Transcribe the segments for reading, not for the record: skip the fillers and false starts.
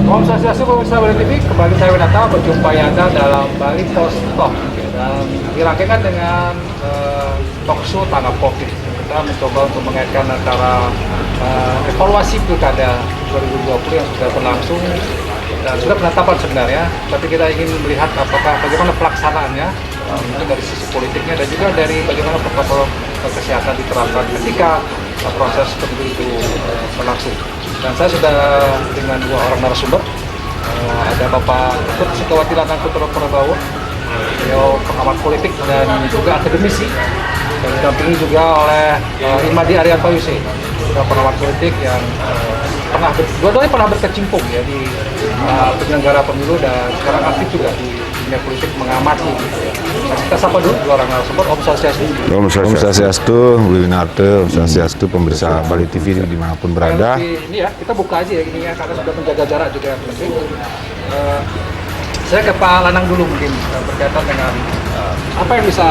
Om Swastiastu pemirsa Bali TV, kembali saya Winata berjumpa Anda dalam Bali Post Talk dan dirangkaikan dengan talk show tanggap COVID. Kita mencoba untuk mengaitkan antara evaluasi pilkada 2020 yang sudah berlangsung dan sudah penetapan sebenarnya, tapi kita ingin melihat bagaimana pelaksanaannya dari sisi politiknya dan juga dari bagaimana protokol kesehatan diterapkan ketika proses pemilu itu berlangsung. Dan saya sudah dengan dua orang narasumber, ada Bapak Ketut Sukawati Lanang Kuntoro Prabowo, beliau pengamat politik dan juga akademisi, dan didampingi juga oleh Imadi Arianto Yuse, pengamat politik yang dua-duanya pernah berkecimpung ya di penyelenggara pemilu dan sekarang aktif juga di dunia politik mengamati. Nah, kita sapa dulu dua orang narasumber. Om Swastiastu. Om Swastiastu, Winarte, Om Swastiastu, pemirsa Bali TV dimanapun berada. Ini ya, kita buka aja ya ini ya, karena sudah menjaga jarak juga yang penting. Saya ke Pak Lanang dulu mungkin berkaitan dengan apa yang bisa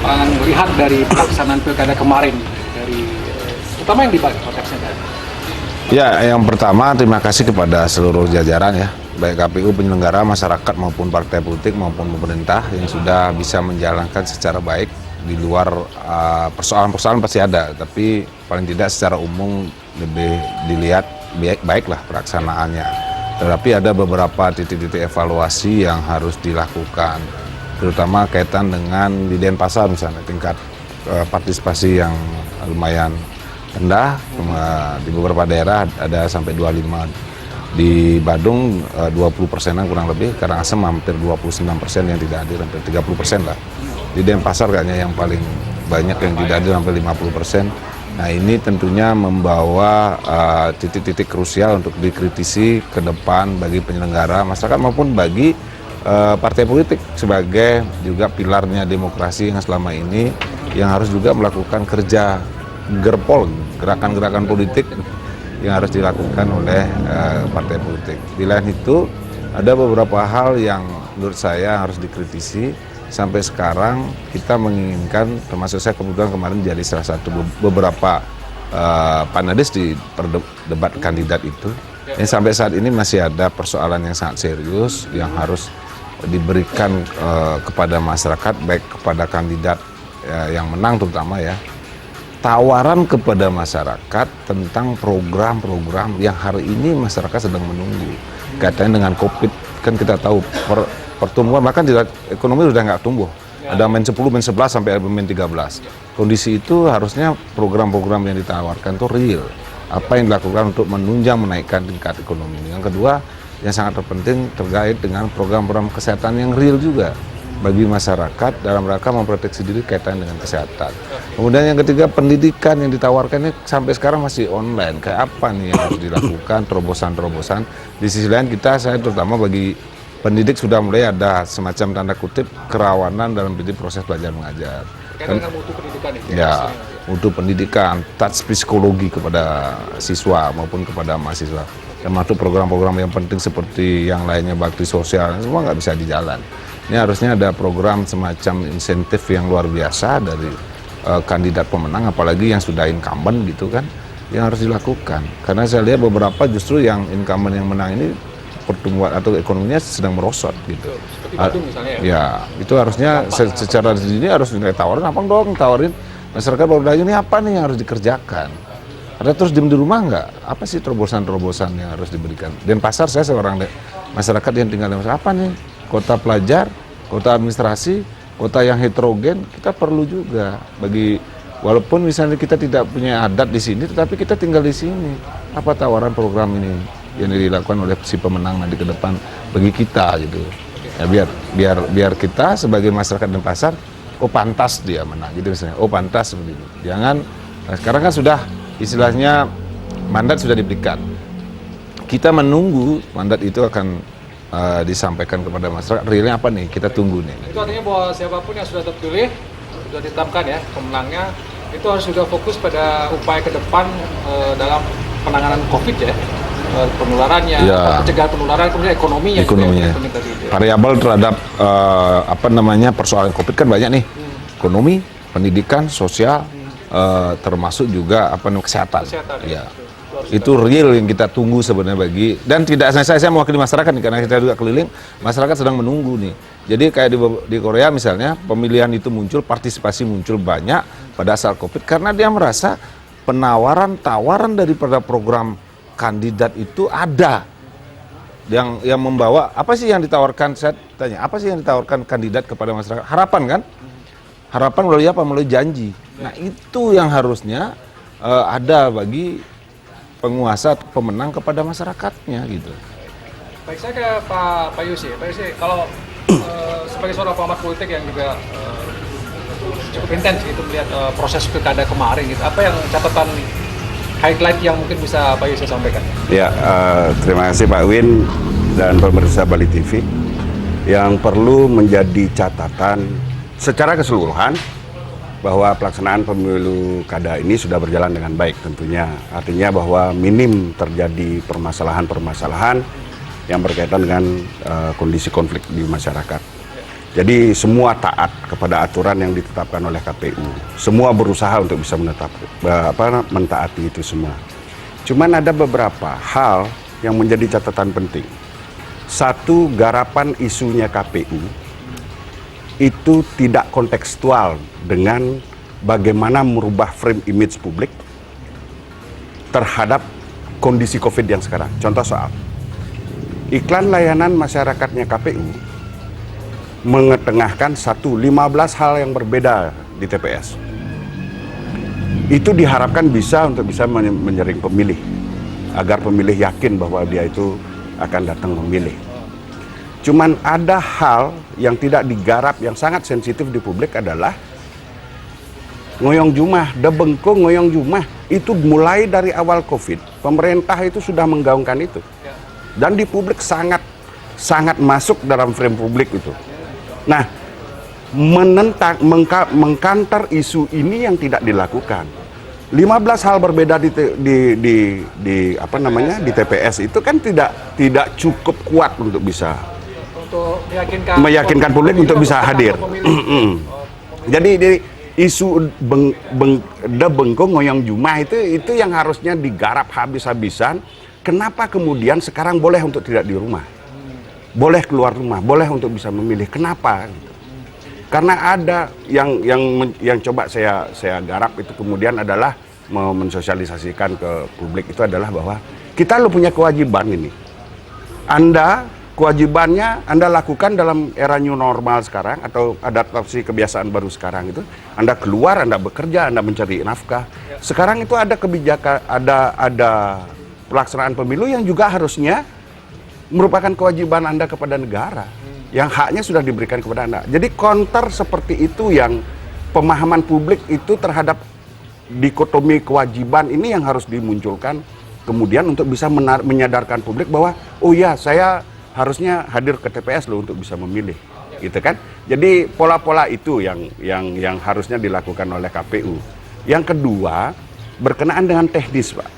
Pak Lanang lihat dari pelaksanaan pilkada kemarin, dari terutama yang di Bali konteksnya. Ya, yang pertama terima kasih kepada seluruh jajaran ya, baik KPU, penyelenggara, masyarakat maupun partai politik maupun pemerintah yang sudah bisa menjalankan secara baik. Di luar persoalan-persoalan pasti ada, tapi paling tidak secara umum lebih dilihat baiklah pelaksanaannya. Tetapi ada beberapa titik-titik evaluasi yang harus dilakukan, terutama kaitan dengan di Denpasar misalnya, tingkat partisipasi yang lumayan rendah, di beberapa daerah ada sampai 25, di Badung 20%-an kurang lebih, Karangasem hampir 29% yang tidak hadir, hampir 30% lah. Di Denpasar kayaknya yang paling banyak yang tidak hadir, hampir 50%. Nah, ini tentunya membawa titik-titik krusial untuk dikritisi ke depan bagi penyelenggara masyarakat maupun bagi partai politik sebagai juga pilarnya demokrasi yang selama ini yang harus juga melakukan kerja gerpol, gerakan-gerakan politik yang harus dilakukan oleh partai politik. Di lain itu, ada beberapa hal yang menurut saya harus dikritisi. Sampai sekarang kita menginginkan, termasuk saya kebetulan kemarin jadi salah satu beberapa panelis di debat kandidat itu, yang sampai saat ini masih ada persoalan yang sangat serius yang harus diberikan kepada masyarakat, baik kepada kandidat yang menang terutama ya, tawaran kepada masyarakat tentang program-program yang hari ini masyarakat sedang menunggu. Kaitannya dengan COVID, kan kita tahu pertumbuhan, bahkan ekonomi sudah nggak tumbuh. Ada -10, -11 sampai -13. Kondisi itu harusnya program-program yang ditawarkan itu real. Apa yang dilakukan untuk menunjang menaikkan tingkat ekonomi. Yang kedua, yang sangat terpenting terkait dengan program-program kesehatan yang real juga bagi masyarakat dalam rangka memproteksi diri kaitan dengan kesehatan. Kemudian yang ketiga, pendidikan yang ditawarkannya sampai sekarang masih online. Kayak apa nih yang harus dilakukan, terobosan-terobosan. Di sisi lain saya terutama bagi pendidik sudah mulai ada semacam tanda kutip kerawanan dalam proses belajar mengajar. Dengan mutu pendidikan itu ya, mutu pendidikan, touch psikologi kepada siswa maupun kepada mahasiswa. Termasuk program-program yang penting seperti yang lainnya, bakti sosial, semua nggak bisa dijalan. Ini harusnya ada program semacam insentif yang luar biasa dari kandidat pemenang, apalagi yang sudah incumbent gitu kan, yang harus dilakukan. Karena saya lihat beberapa justru yang incumbent yang menang ini pertumbuhan atau ekonominya sedang merosot gitu. Seperti Badung misalnya ya. Ya, itu harusnya secara dini harus ditawarin, apa dong, tawarin masyarakat baru lagi ini apa nih yang harus dikerjakan. Ada terus diem di rumah nggak? Apa sih terobosan-terobosan yang harus diberikan? Denpasar, saya seorang masyarakat yang tinggal di Denpasar, apa nih? Kota pelajar, kota administrasi, kota yang heterogen, kita perlu juga walaupun misalnya kita tidak punya adat di sini, tetapi kita tinggal di sini. Apa tawaran program ini yang dilakukan oleh si pemenang nanti ke depan bagi kita gitu? Ya biar kita sebagai masyarakat Denpasar, oh pantas dia menang gitu misalnya, oh pantas seperti itu. Jangan, sekarang kan sudah istilahnya mandat sudah diberikan. Kita menunggu mandat itu akan disampaikan kepada masyarakat, realnya apa nih, kita tunggu nih. Itu artinya bahwa siapapun yang sudah terpilih, sudah ditetapkan ya pemenangnya, itu harus juga fokus pada upaya ke depan dalam penanganan COVID ya, penularannya, ya, pencegahan penularan, kemudian ekonominya. Variabel terhadap persoalan COVID kan banyak nih, ekonomi, pendidikan, sosial, termasuk juga kesehatan. Ya. Itu real yang kita tunggu sebenarnya dan tidak hanya saya mewakili masyarakat nih, karena kita juga keliling, masyarakat sedang menunggu nih. Jadi kayak di Korea misalnya, pemilihan itu muncul, partisipasi muncul banyak pada saat COVID karena dia merasa tawaran daripada program kandidat itu ada yang membawa apa sih yang ditawarkan, saya tanya, apa sih yang ditawarkan kandidat kepada masyarakat? Harapan kan? Harapan melalui apa? Melalui janji. Nah, itu yang harusnya ada bagi penguasa atau pemenang kepada masyarakatnya gitu. Baik, saya ke Pak Yusi. Pak Yusi, kalau sebagai seorang pengamat politik yang juga cukup intens gitu melihat proses pilkada kemarin gitu, apa yang catatan highlight yang mungkin bisa Pak Yusi sampaikan? Ya, terima kasih Pak Win dan pemirsa Bali TV. Yang perlu menjadi catatan secara keseluruhan bahwa pelaksanaan pemilu kada ini sudah berjalan dengan baik tentunya. Artinya bahwa minim terjadi permasalahan-permasalahan yang berkaitan dengan kondisi konflik di masyarakat. Jadi semua taat kepada aturan yang ditetapkan oleh KPU. Semua berusaha untuk bisa mentaati itu semua. Cuman ada beberapa hal yang menjadi catatan penting. Satu, garapan isunya KPU itu tidak kontekstual dengan bagaimana merubah frame image publik terhadap kondisi COVID yang sekarang. Contoh soal iklan layanan masyarakatnya KPU mengetengahkan 15 hal yang berbeda di TPS. Itu diharapkan bisa menyaring pemilih, agar pemilih yakin bahwa dia itu akan datang memilih. Cuman ada hal yang tidak digarap yang sangat sensitif di publik adalah ngoyong jumah, debengko ngoyong jumah. Itu mulai dari awal COVID, pemerintah itu sudah menggaungkan itu. Dan di publik sangat masuk dalam frame publik itu. Nah, mengkantar isu ini yang tidak dilakukan. 15 hal berbeda di TPS itu kan tidak cukup kuat untuk bisa meyakinkan publik untuk bisa hadir. Jadi isu bengkong ngoyong jumah itu yang harusnya digarap habis-habisan. Kenapa kemudian sekarang boleh untuk tidak di rumah, boleh keluar rumah, boleh untuk bisa memilih? Kenapa? Karena ada yang coba saya garap itu kemudian adalah mensosialisasikan ke publik itu adalah bahwa kita lo punya kewajiban ini. Kewajibannya Anda lakukan dalam era new normal sekarang atau adaptasi kebiasaan baru sekarang itu. Anda keluar, Anda bekerja, Anda mencari nafkah. Sekarang itu ada kebijakan, ada pelaksanaan pemilu yang juga harusnya merupakan kewajiban Anda kepada negara yang haknya sudah diberikan kepada Anda. Jadi counter seperti itu yang pemahaman publik itu terhadap dikotomi kewajiban ini yang harus dimunculkan kemudian untuk bisa menyadarkan publik bahwa oh ya, saya harusnya hadir ke TPS loh untuk bisa memilih, gitu kan? Jadi pola-pola itu yang harusnya dilakukan oleh KPU. Yang kedua, berkenaan dengan teknis, Pak.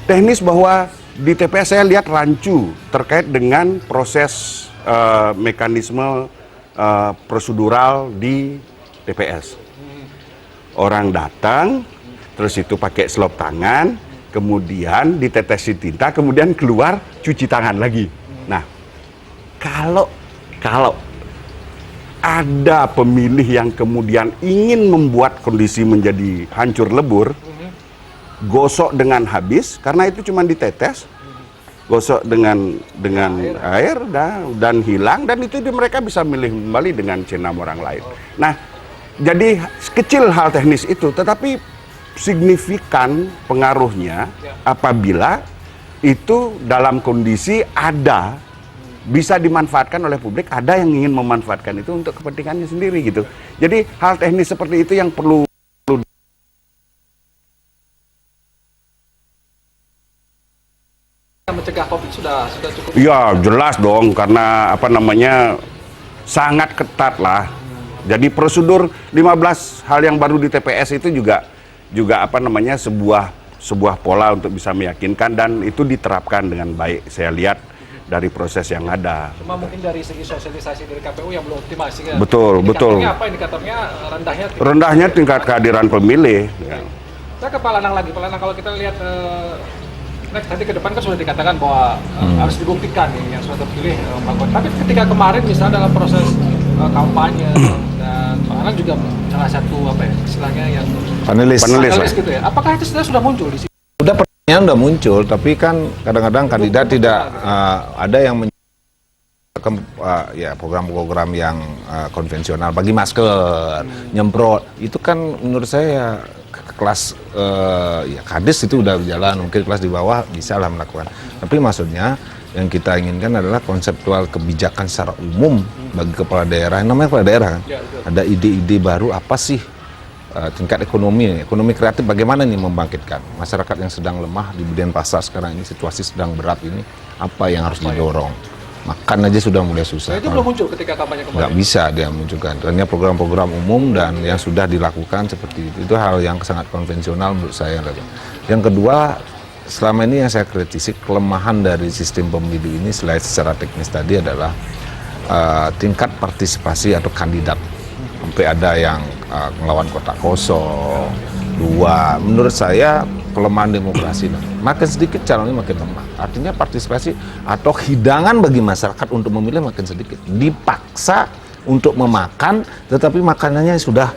Teknis bahwa di TPS saya lihat rancu terkait dengan proses mekanisme prosedural di TPS. Orang datang, terus itu pakai selop tangan, kemudian ditetesi tinta, kemudian keluar cuci tangan lagi. Nah, kalau ada pemilih yang kemudian ingin membuat kondisi menjadi hancur lebur, gosok dengan habis, karena itu cuma ditetes, gosok dengan air dan hilang, dan itu mereka bisa milih kembali dengan C6 orang lain. Nah, jadi kecil hal teknis itu, tetapi signifikan pengaruhnya apabila itu dalam kondisi ada bisa dimanfaatkan oleh publik, ada yang ingin memanfaatkan itu untuk kepentingannya sendiri gitu. Jadi hal teknis seperti itu yang perlu mencegah COVID sudah cukup. Ya jelas dong, karena sangat ketat lah. Jadi prosedur 15 hal yang baru di TPS itu juga sebuah pola untuk bisa meyakinkan, dan itu diterapkan dengan baik. Saya lihat dari proses yang ada. Cuma mungkin dari segi sosialisasi dari KPU yang belum optimal sih. Betul. Indikatornya apa? Indikatornya rendahnya tingkat kehadiran pemilih. Ya. Saya ke Pak Lanang lagi. Pak Lanang, kalau kita lihat next nanti ke depan kan sudah dikatakan bahwa harus dibuktikan nih yang sudah terpilih melakukan. Tapi ketika kemarin misalnya dalam proses kampanye dan Pak Lanang juga salah satu apa ya istilahnya yang Panelis gitu ya. Apakah itu sudah muncul di sini? Udah pertanyaan udah muncul, tapi kan kadang-kadang kandidat tidak ada yang ya program-program yang konvensional bagi masker, nyemprot itu kan menurut saya kelas ya kadis itu udah berjalan, mungkin kelas di bawah bisa lah melakukan. Tapi maksudnya yang kita inginkan adalah konseptual kebijakan secara umum bagi kepala daerah. Yang namanya kepala daerah kan, ada ide-ide baru apa sih tingkat ekonomi kreatif bagaimana nih membangkitkan masyarakat yang sedang lemah di Denpasar sekarang ini situasi sedang berat ini apa yang harus didorong. Makan aja sudah mulai susah. Nah, itu belum muncul ketika kampanye kemarin. Nggak bisa dia munculkan. Hanya program-program umum dan yang sudah dilakukan seperti itu. Itu hal yang sangat konvensional menurut saya. Yang kedua, selama ini yang saya kritisi kelemahan dari sistem pemilu ini selain secara teknis tadi adalah tingkat partisipasi atau kandidat. Sampai ada yang melawan kotak kosong, dua. Menurut saya kelemahan demokrasi. Makin sedikit calonnya makin lemah. Artinya partisipasi atau hidangan bagi masyarakat untuk memilih makin sedikit. Dipaksa untuk memakan, tetapi makanannya sudah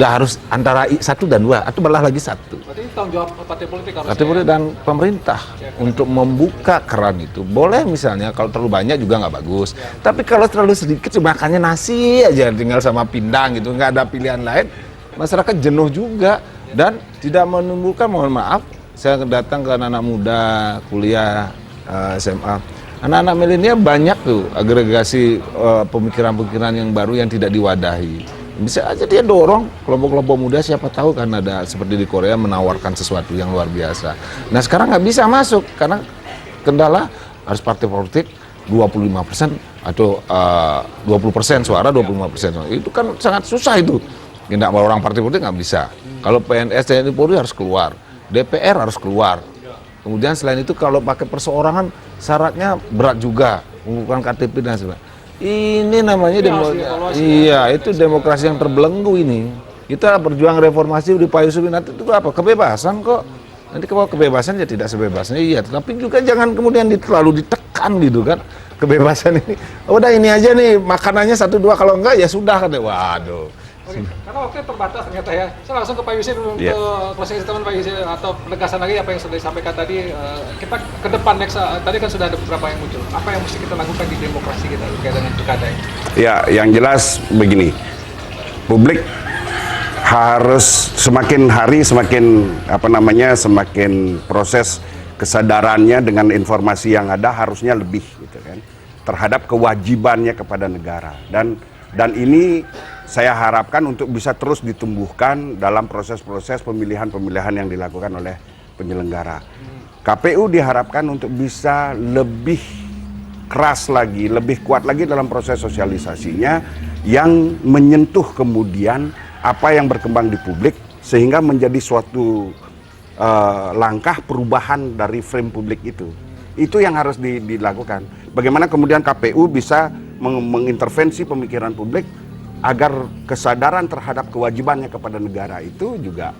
harus antara 1 dan 2 atau malah lagi 1. Berarti tanggung jawab partai politik harusnya. Partai politik dan pemerintah untuk membuka keran itu. Boleh misalnya kalau terlalu banyak juga nggak bagus. Tapi kalau terlalu sedikit makannya nasi aja tinggal sama pindang gitu, nggak ada pilihan lain. Masyarakat jenuh juga dan tidak menimbulkan, mohon maaf, saya datang ke anak-anak muda kuliah SMA. Anak-anak milenial banyak tuh agregasi pemikiran-pemikiran yang baru yang tidak diwadahi. Bisa aja dia dorong kelompok-kelompok muda, siapa tahu kan ada seperti di Korea menawarkan sesuatu yang luar biasa. Nah sekarang nggak bisa masuk karena kendala harus partai politik 25% atau 20% suara, 25%. Itu kan sangat susah itu. Tidak orang partai politik nggak bisa. Kalau PNS, TNI, Polri harus keluar. DPR harus keluar. Kemudian selain itu kalau pakai perseorangan syaratnya berat juga, mengumpulkan KTP dan sebagainya. Ini namanya itu demokrasi yang terbelenggu ini. Kita berjuang reformasi di Pak Yusuf nanti itu apa? Kebebasan kok. Nanti kalau kebebasan ya tidak sebebasnya iya, tetapi juga jangan kemudian terlalu ditekan gitu kan. Kebebasan ini. Udah ini aja nih makanannya 1-2 kalau enggak ya sudah kan. Waduh. Oke. Karena waktunya terbatas ternyata ya. Saya langsung ke Pak Yusuf untuk closing statement Pak Yusuf atau penegasan lagi apa yang sudah disampaikan tadi. Kita ke depan next tadi kan sudah ada beberapa yang muncul. Apa yang mesti kita lakukan di demokrasi kita terkait dengan pilkada ini? Ya, yang jelas begini. Publik harus semakin hari semakin semakin proses kesadarannya dengan informasi yang ada harusnya lebih gitu kan terhadap kewajibannya kepada negara dan ini saya harapkan untuk bisa terus ditumbuhkan dalam proses-proses pemilihan-pemilihan yang dilakukan oleh penyelenggara. KPU diharapkan untuk bisa lebih keras lagi, lebih kuat lagi dalam proses sosialisasinya yang menyentuh kemudian apa yang berkembang di publik sehingga menjadi suatu langkah perubahan dari frame publik itu. Itu yang harus dilakukan. Bagaimana kemudian KPU bisa mengintervensi pemikiran publik agar kesadaran terhadap kewajibannya kepada negara itu juga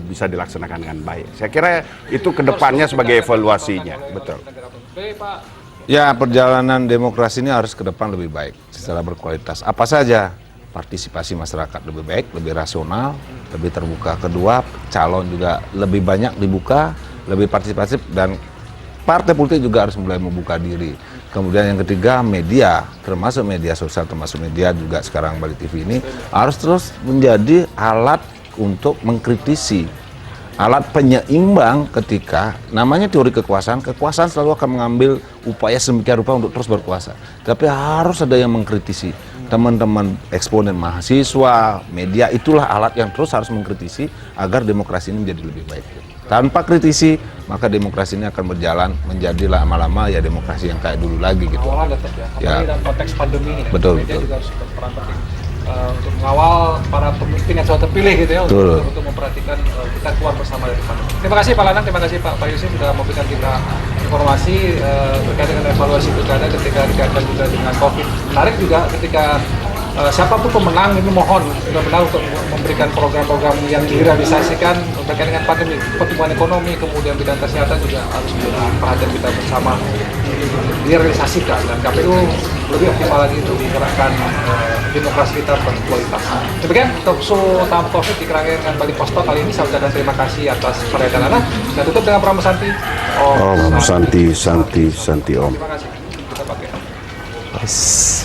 bisa dilaksanakan dengan baik. Saya kira itu kedepannya sebagai evaluasinya, betul. Ya, perjalanan demokrasi ini harus ke depan lebih baik secara berkualitas. Apa saja? Partisipasi masyarakat lebih baik, lebih rasional, lebih terbuka. Kedua, calon juga lebih banyak dibuka, lebih partisipatif dan partai politik juga harus mulai membuka diri. Kemudian yang ketiga, media, termasuk media sosial, termasuk media juga sekarang Bali TV ini harus terus menjadi alat untuk mengkritisi, alat penyeimbang ketika namanya teori kekuasaan selalu akan mengambil upaya sedemikian rupa untuk terus berkuasa. Tapi harus ada yang mengkritisi. Teman-teman eksponen mahasiswa, media itulah alat yang terus harus mengkritisi agar demokrasi ini menjadi lebih baik. Tanpa kritisi, maka demokrasi ini akan berjalan menjadi lama-lama ya demokrasi yang kayak dulu lagi gitu. Awalnya tetap ya, apalagi dalam konteks pandemi ini. Betul, Media betul. juga harus berperan penting untuk mengawal para pemimpin yang sudah terpilih gitu ya, untuk memperhatikan kita keluar bersama dari pandemi. Terima kasih Pak Lanang, terima kasih Pak Yusuf sudah memberikan kita informasi terkait dengan evaluasi pilkada ketika dikaitkan juga dengan COVID. Menarik juga ketika siapapun pemenang ini mohon benar-benar untuk memberikan program-program yang direalisasikan berkaitan dengan pandemi, pertumbuhan ekonomi, kemudian bidang kesehatan juga harus menjadi perhatian kita bersama direalisasikan, dan KPU lebih optimal lagi untuk menggerakkan demokrasi kita berkualitas. Demikian talkshow Tamu Covid di kerangkaian Bali Post Talk kali ini. Saya ucapkan terima kasih atas perhatian Anda. Saya tutup dengan Pramu Santi. Om Santi Santi Santi Om. Terima kasih. Kita pakai. Yes.